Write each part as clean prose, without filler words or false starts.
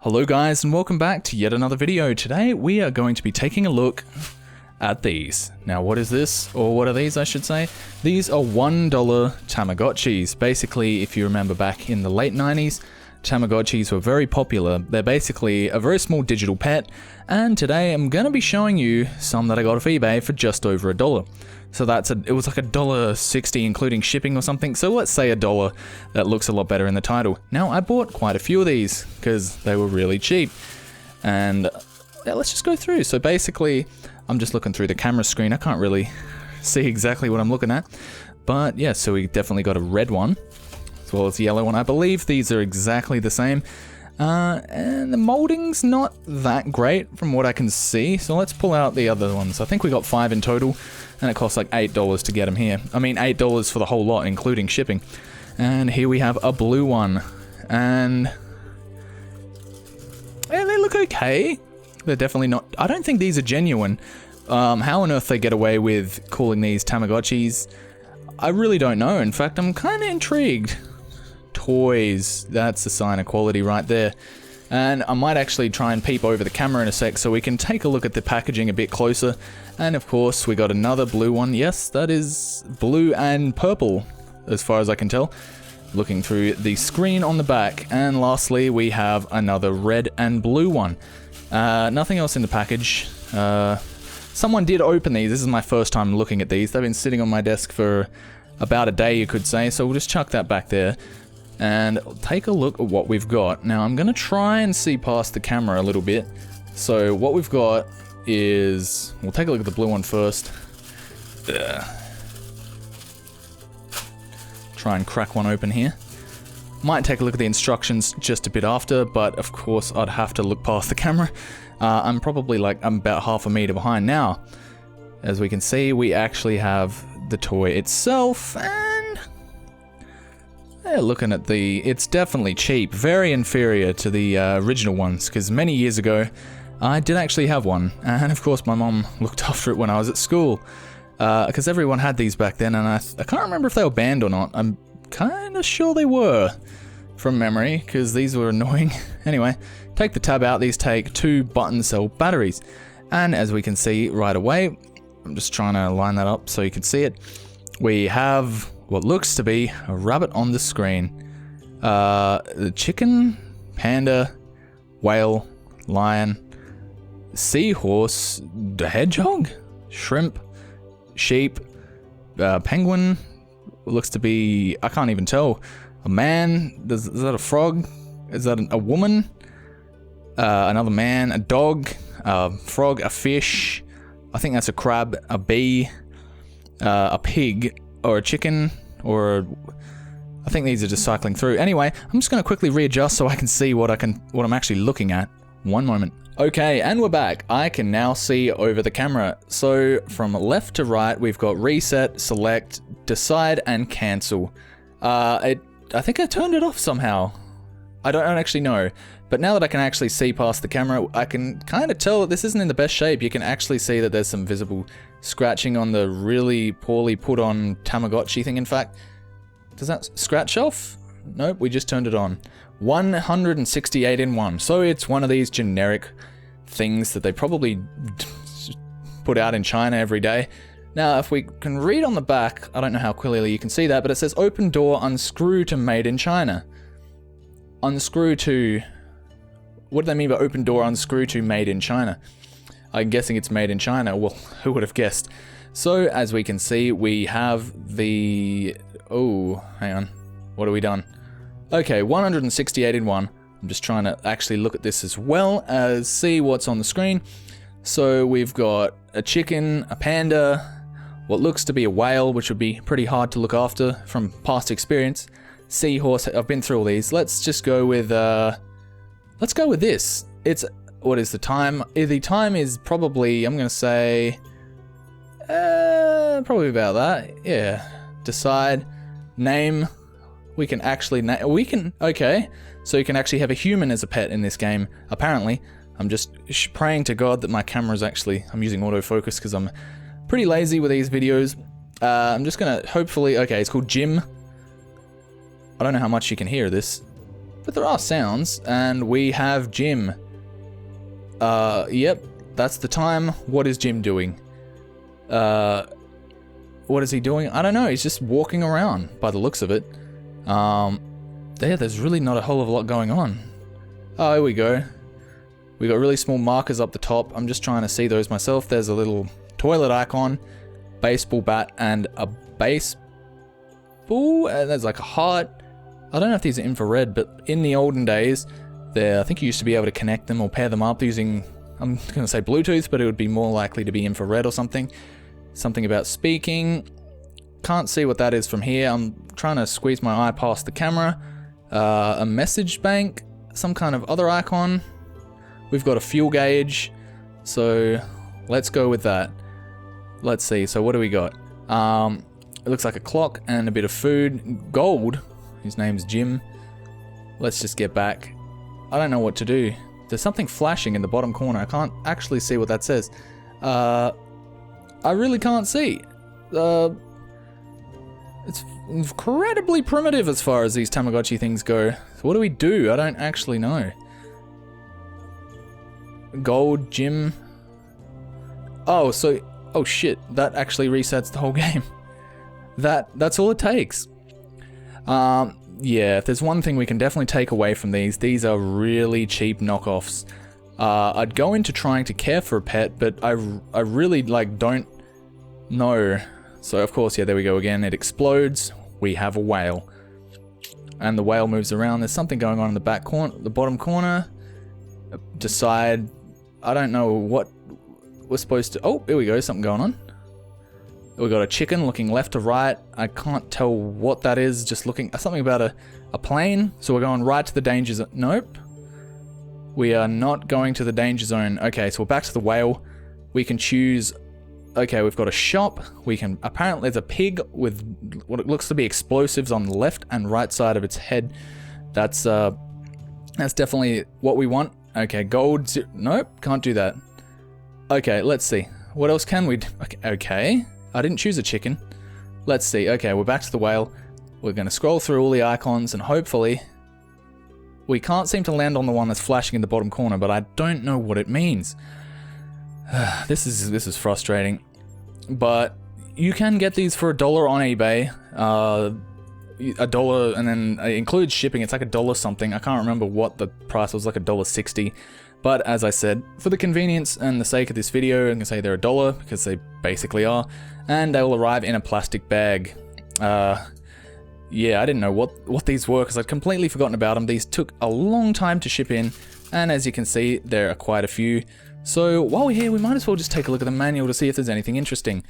Hello guys and welcome back to yet another video. Today we are going to be taking a look at these. Now what is this? Or what are these I should say? These are $1 Tamagotchis. Basically, if you remember back in the late 90s, Tamagotchis were very popular. They're basically a very small digital pet, and today I'm going to be showing you some that I got off eBay for just over $1. So it was like $1.60 including shipping or something, so let's say $1. That looks a lot better in the title. Now I bought quite a few of these because they were really cheap, and yeah, let's just go through. So basically I'm just looking through the camera screen. I can't really see exactly what I'm looking at, but yeah, so we definitely got a red one as well as a yellow one. I believe these are exactly the same, and the molding's not that great from what I can see, so let's pull out the other ones. I think we got 5 in total, and it costs like $8 to get them here. I mean $8 for the whole lot including shipping. And here we have a blue one, and yeah, they look okay. They're definitely not, I don't think these are genuine. How on earth they get away with calling these Tamagotchis, I really don't know. In fact, I'm kind of intrigued. Toys, that's a sign of quality right there. And I might actually try and peep over the camera in a sec so we can take a look at the packaging a bit closer. And of course we got another blue one. Yes, that is blue and purple as far as I can tell, looking through the screen on the back. And lastly we have another red and blue one. Nothing else in the package. Someone did open these. This is my first time looking at these. They've been sitting on my desk for about a day, you could say, so we'll just chuck that back there and take a look at what we've got. Now I'm gonna try and see past the camera a little bit. So what we've got is, we'll take a look at the blue one first. Try and crack one open here. Might take a look at the instructions just a bit after, but of course I'd have to look past the camera. I'm probably I'm about half a meter behind now. As we can see, we actually have the toy itself, and yeah, looking at it's definitely cheap, very inferior to the original ones, because many years ago I did actually have one, and of course my mom looked after it when I was at school, because everyone had these back then, and I can't remember if they were banned or not. I'm kind of sure they were from memory, because these were annoying. Anyway, take the tab out. These take 2 button cell batteries, and as we can see right away, I'm just trying to line that up so you can see it. We have what looks to be a rabbit on the screen. The chicken, panda, whale, lion, seahorse, the hedgehog, shrimp, sheep, penguin, looks to be, I can't even tell, a man, is that a frog? Is that a woman? Another man, a dog, a frog, a fish, I think that's a crab, a bee, a pig, or a chicken, or I think these are just cycling through. Anyway, I'm just going to quickly readjust so I can see what I'm actually looking at. One moment. Okay, and we're back. I can now see over the camera. So from left to right, we've got reset, select, decide, and cancel. I think I turned it off somehow. I don't actually know. But now that I can actually see past the camera, I can kind of tell that this isn't in the best shape. You can actually see that there's some visible scratching on the really poorly put on Tamagotchi thing. In fact, does that scratch off? Nope, we just turned it on. 168 in 1. So it's one of these generic things that they probably put out in China every day. Now, if we can read on the back, I don't know how clearly you can see that, but it says open door, unscrew to made in China. Unscrew to... What do they mean by open door, unscrew to made in China? I'm guessing it's made in China. Well, who would have guessed? So, as we can see, we have the... Oh, hang on. What have we done? Okay, 168 in 1. I'm just trying to actually look at this as well as see what's on the screen. So, we've got a chicken, a panda, what looks to be a whale, which would be pretty hard to look after from past experience. Seahorse, I've been through all these. Let's just go with... Let's go with this. It's, what is the time? The time is probably, I'm going to say, probably about that. Yeah. Decide, name. We can actually, okay. So you can actually have a human as a pet in this game, apparently. I'm just praying to God that my camera's actually, I'm using autofocus because I'm pretty lazy with these videos. I'm just going to hopefully, okay, it's called Jim. I don't know how much you can hear this. but there are sounds, and we have Jim. Yep, that's the time. What is Jim doing? What is he doing? I don't know, he's just walking around by the looks of it. There's really not a whole of a lot going on. Oh, here we go. We got really small markers up the top. I'm just trying to see those myself. There's a little toilet icon, baseball bat, and a baseball, and there's like a heart. I don't know if these are infrared, but in the olden days, I think you used to be able to connect them or pair them up using, I'm going to say Bluetooth, but it would be more likely to be infrared or something. Something about speaking. Can't see what that is from here. I'm trying to squeeze my eye past the camera. A message bank, some kind of other icon. We've got a fuel gauge, so let's go with that. Let's see, so what do we got? It looks like a clock and a bit of food. Gold, his name's Jim. Let's just get back. I don't know what to do. There's something flashing in the bottom corner. I can't actually see what that says. I really can't see. It's incredibly primitive as far as these Tamagotchi things go. So what do we do? I don't actually know. Gold, Jim. Oh, so... Oh shit, that actually resets the whole game. That's all it takes. Yeah, if there's one thing we can definitely take away from these are really cheap knockoffs. I'd go into trying to care for a pet, but I really, like, don't know. So, of course, yeah, there we go again. It explodes. We have a whale. And the whale moves around. There's something going on in the back corner, the bottom corner. Decide... I don't know what we're supposed to... Oh, here we go. Something going on. We got a chicken looking left to right. I can't tell what that is. Just looking... Something about a plane. So we're going right to the danger zone. Nope. We are not going to the danger zone. Okay, so we're back to the whale. We can choose... Okay, we've got a shop. We can... Apparently there's a pig with what it looks to be explosives on the left and right side of its head. That's definitely what we want. Okay, gold... Nope, can't do that. Okay, let's see. What else can we do? Okay. I didn't choose a chicken. Let's see. Okay, we're back to the whale. We're going to scroll through all the icons and hopefully... We can't seem to land on the one that's flashing in the bottom corner, but I don't know what it means. This is frustrating. But you can get these for $1 on eBay. $1, and then it includes shipping. It's like $1 something. I can't remember what the price was, like $1.60. But as I said, for the convenience and the sake of this video, I'm gonna say they're $1 because they basically are, and they will arrive in a plastic bag. Yeah, I didn't know what these were because I'd completely forgotten about them. These took a long time to ship in, and as you can see, there are quite a few. So while we're here, we might as well just take a look at the manual to see if there's anything interesting.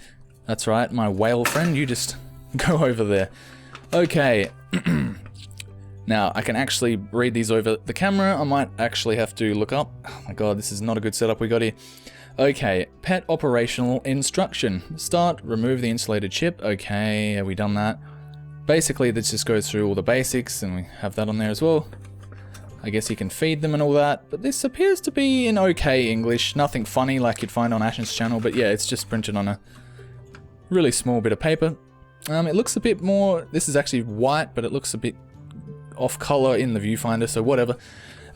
That's right, my whale friend, you just go over there. Okay. Now, I can actually read these over the camera. I might actually have to look up. Oh my god, this is not a good setup we got here. Okay, pet operational instruction. Start, remove the insulated chip. Okay, have we done that? Basically, this just goes through all the basics, and we have that on there as well. I guess you can feed them and all that, but this appears to be in okay English. Nothing funny like you'd find on Ash's channel, but yeah, it's just printed on a really small bit of paper. It looks a bit more... This is actually white, but it looks a bit off color in the viewfinder, so whatever.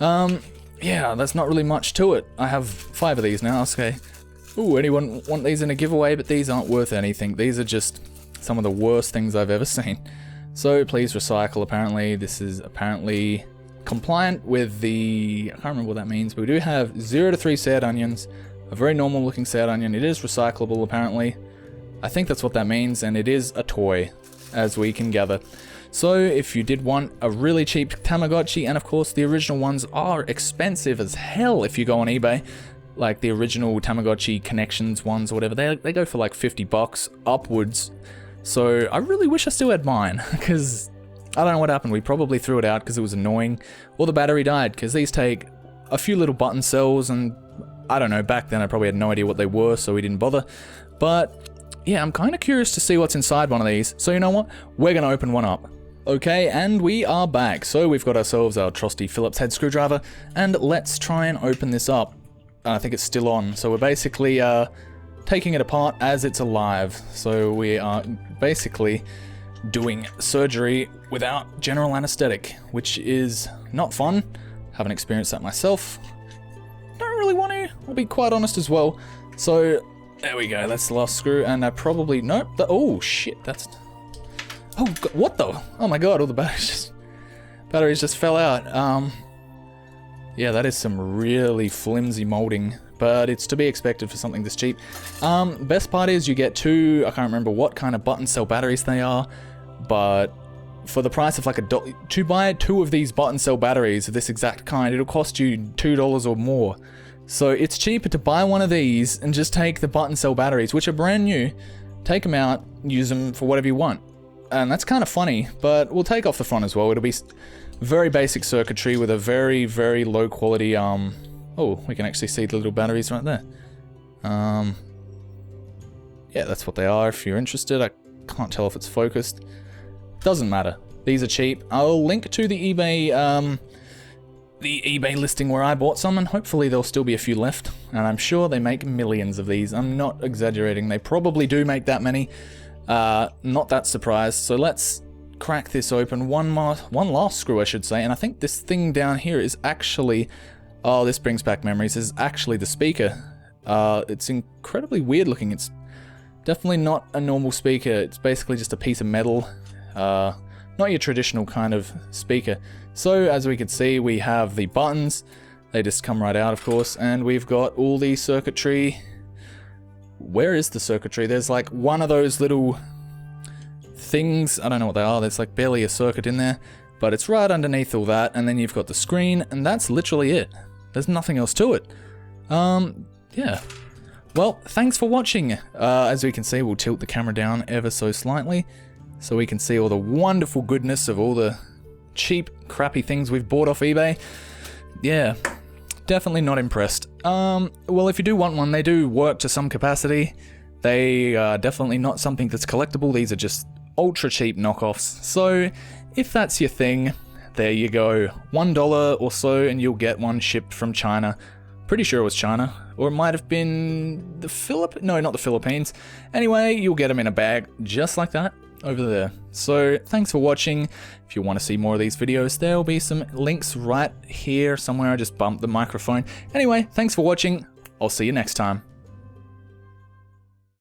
Yeah, there's not really much to it. I have 5 of these now, okay. Ooh, anyone want these in a giveaway? But these aren't worth anything. These are just some of the worst things I've ever seen. So please recycle, apparently. This is apparently compliant with the... I can't remember what that means, but we do have 0 to 3 sad onions. A very normal looking sad onion. It is recyclable, apparently. I think that's what that means, and it is a toy, as we can gather. So if you did want a really cheap Tamagotchi, and of course the original ones are expensive as hell if you go on eBay, like the original Tamagotchi Connections ones or whatever, they go for like $50 upwards. So I really wish I still had mine, because I don't know what happened. We probably threw it out because it was annoying, or the battery died, because these take a few little button cells, and I don't know, back then I probably had no idea what they were, so we didn't bother. But yeah, I'm kind of curious to see what's inside one of these. So you know what? We're going to open one up. Okay, and we are back. So we've got ourselves our trusty Phillips head screwdriver, and let's try and open this up. I think it's still on. So we're basically taking it apart as it's alive. So we are basically doing surgery without general anesthetic, which is not fun. Haven't experienced that myself. Don't really want to, I'll be quite honest as well. So there we go, that's the last screw, and I probably, nope, oh shit, that's, oh God, what the, oh my God, all the batteries just fell out. Yeah, that is some really flimsy molding, but it's to be expected for something this cheap. Best part is you get two, I can't remember what kind of button cell batteries they are, but for the price of like to buy 2 of these button cell batteries of this exact kind, it'll cost you $2 or more. So it's cheaper to buy one of these and just take the button cell batteries, which are brand new, take them out, use them for whatever you want. And that's kind of funny, but we'll take off the front as well. It'll be very basic circuitry with a very, very low quality, oh, we can actually see the little batteries right there. Yeah, that's what they are if you're interested. I can't tell if it's focused. Doesn't matter. These are cheap. I'll link to the eBay listing where I bought some, and hopefully there'll still be a few left. And I'm sure they make millions of these. I'm not exaggerating. They probably do make that many. Not that surprised. So let's crack this open. One last screw, I should say. And I think this thing down here is actually, oh, this brings back memories. This is actually the speaker. It's incredibly weird looking. It's definitely not a normal speaker. It's basically just a piece of metal. Not your traditional kind of speaker. So as we can see, we have the buttons. They just come right out, of course. And we've got all the circuitry. Where is the circuitry? There's like one of those little things. I don't know what they are. There's like barely a circuit in there. But it's right underneath all that. And then you've got the screen. And that's literally it. There's nothing else to it. Yeah. Well, thanks for watching. As we can see, we'll tilt the camera down ever so slightly, so we can see all the wonderful goodness of all the cheap, crappy things we've bought off eBay. Yeah, definitely not impressed. Well, if you do want one, they do work to some capacity. They are definitely not something that's collectible. These are just ultra cheap knockoffs. So if that's your thing, there you go. $1 or so and you'll get one shipped from China. Pretty sure it was China, or it might have been the no, not the Philippines. Anyway, you'll get them in a bag just like that over there. So thanks for watching. If you want to see more of these videos, there'll be some links right here somewhere. I just bumped the microphone. Anyway, thanks for watching. I'll see you next time.